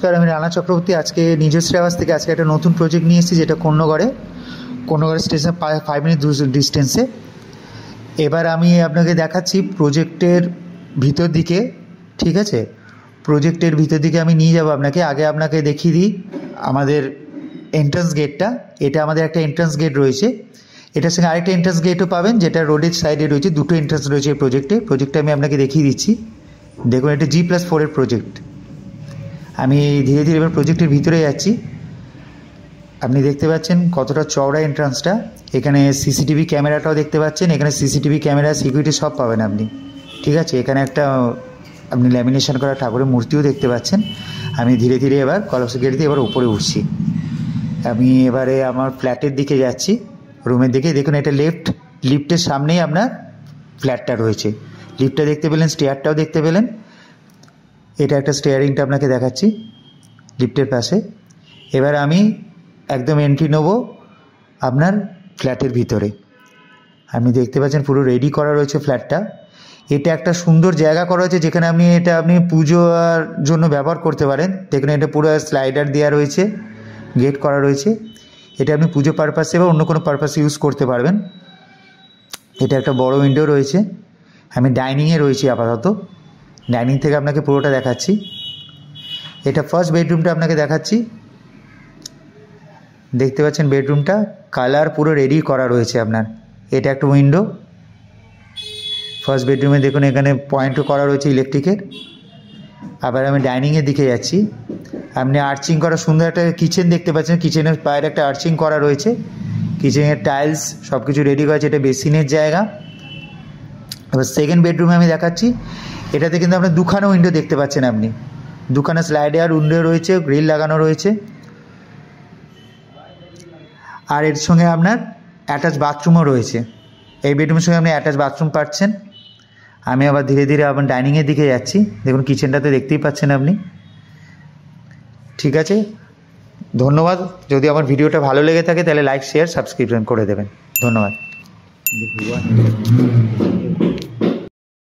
নমস্কার, আমি রানা চক্রবর্তী। আজকে নিজশ্রী আবাস থেকে আজকে একটা নতুন প্রজেক্ট নিয়ে এসেছি, যেটা কন্যগড়ে স্টেশন 5 মিনিট ডিস্টেন্সে। এবার আমি আপনাকে দেখাচ্ছি প্রজেক্টের ভিতর দিকে। ঠিক আছে, প্রজেক্টের ভিতর দিকে আমি নিয়ে যাব আপনাকে। আগে আপনাকে দেখিয়ে দিই আমাদের এন্ট্রান্স গেটটা। এটা আমাদের একটা এন্ট্রান্স গেট রয়েছে, এটার সঙ্গে আরেকটা এন্ট্রান্স গেটও পাবেন, যেটা রোডের সাইডে রয়েছে। দুটো এন্ট্রান্স রয়েছে এই প্রজেক্টটা আমি আপনাকে দেখিয়ে দিচ্ছি। দেখুন, এটা G+4 প্রজেক্ট। আমি ধীরে ধীরে এবার প্রজেক্টের ভিতরে যাচ্ছি। আপনি দেখতে পাচ্ছেন কতটা চওড়া এন্ট্রান্সটা। এখানে সিসিটিভি ক্যামেরাটাও দেখতে পাচ্ছেন। এখানে সিসিটিভি ক্যামেরা, সিকিউরিটি সব পাবেন আপনি। ঠিক আছে, এখানে একটা আপনি ল্যামিনেশন করা ঠাকুরের মূর্তিও দেখতে পাচ্ছেন। আমি ধীরে ধীরে এবার কলস গেট দিয়ে এবার উপরে উঠছি। আমি এবারে আমার ফ্ল্যাটের দিকে যাচ্ছি, রুমের দিকে। দেখুন, এটা লিফটের সামনেই আপনার ফ্ল্যাটটা রয়েছে। লিফটটা দেখতে পেলেন, স্টেয়ারটাও দেখতে পেলেন। এটা একটা স্টেয়ারিংটা আপনাকে দেখাচ্ছি লিফটের পাশে। এবার আমি একদম এন্ট্রি নেব আপনার ফ্ল্যাটের ভিতরে। আপনি দেখতে পাচ্ছেন পুরো রেডি করা রয়েছে ফ্ল্যাটটা। এটা একটা সুন্দর জায়গা করা হয়েছে, যেখানে আপনি পুজোর জন্য ব্যবহার করতে পারেন। দেখুন, এটা পুরো স্লাইডার দেওয়া রয়েছে, গেট করা রয়েছে। এটা আপনি পুজো পারপাসে বা অন্য কোনো পারপাসে ইউজ করতে পারবেন। এটা একটা বড় উইন্ডো রয়েছে। আমি ডাইনিংয়ে রয়েছি আপাতত। ডাইনিং থেকে আপনাকে পুরোটা দেখাচ্ছি। এটা ফার্স্ট বেডরুমটা আপনাকে দেখাচ্ছি। দেখতে পাচ্ছেন বেডরুমটা কালার পুরো রেডি করা রয়েছে আপনার। এটা একটা উইন্ডো ফার্স্ট বেডরুমে। দেখুন, এখানে পয়েন্টও করা রয়েছে ইলেকট্রিকের। আবার আমি ডাইনিংয়ের দিকে যাচ্ছি। আপনি আর্চিং করা সুন্দর একটা কিচেন দেখতে পাচ্ছেন। কিচেনের বাইরে একটা আর্চিং করা রয়েছে। কিচেনের টাইলস সব কিছু রেডি করা আছে। এটা বেসিনের জায়গা। এবার সেকেন্ড বেডরুমে আমি দেখাচ্ছি। এটাতে কিন্তু আপনার দুখানা উইন্ডো দেখতে পাচ্ছেন আপনি। দুখানা স্লাইডার উইন্ডো রয়েছে, গ্রিল লাগানো রয়েছে। আর এর সঙ্গে আপনার অ্যাটাচ বাথরুমও রয়েছে। এই বেডরুমের সঙ্গে আপনি অ্যাটাচ বাথরুম পাচ্ছেন। আমি আবার ধীরে ধীরে আবার ডাইনিংয়ের দিকে যাচ্ছি। দেখুন, কিচেনটাতে দেখতেই পাচ্ছেন আপনি। ঠিক আছে, ধন্যবাদ। যদি আমার ভিডিওটা ভালো লেগে থাকে তাহলে লাইক, শেয়ার, সাবস্ক্রিপশন করে দেবেন। ধন্যবাদ।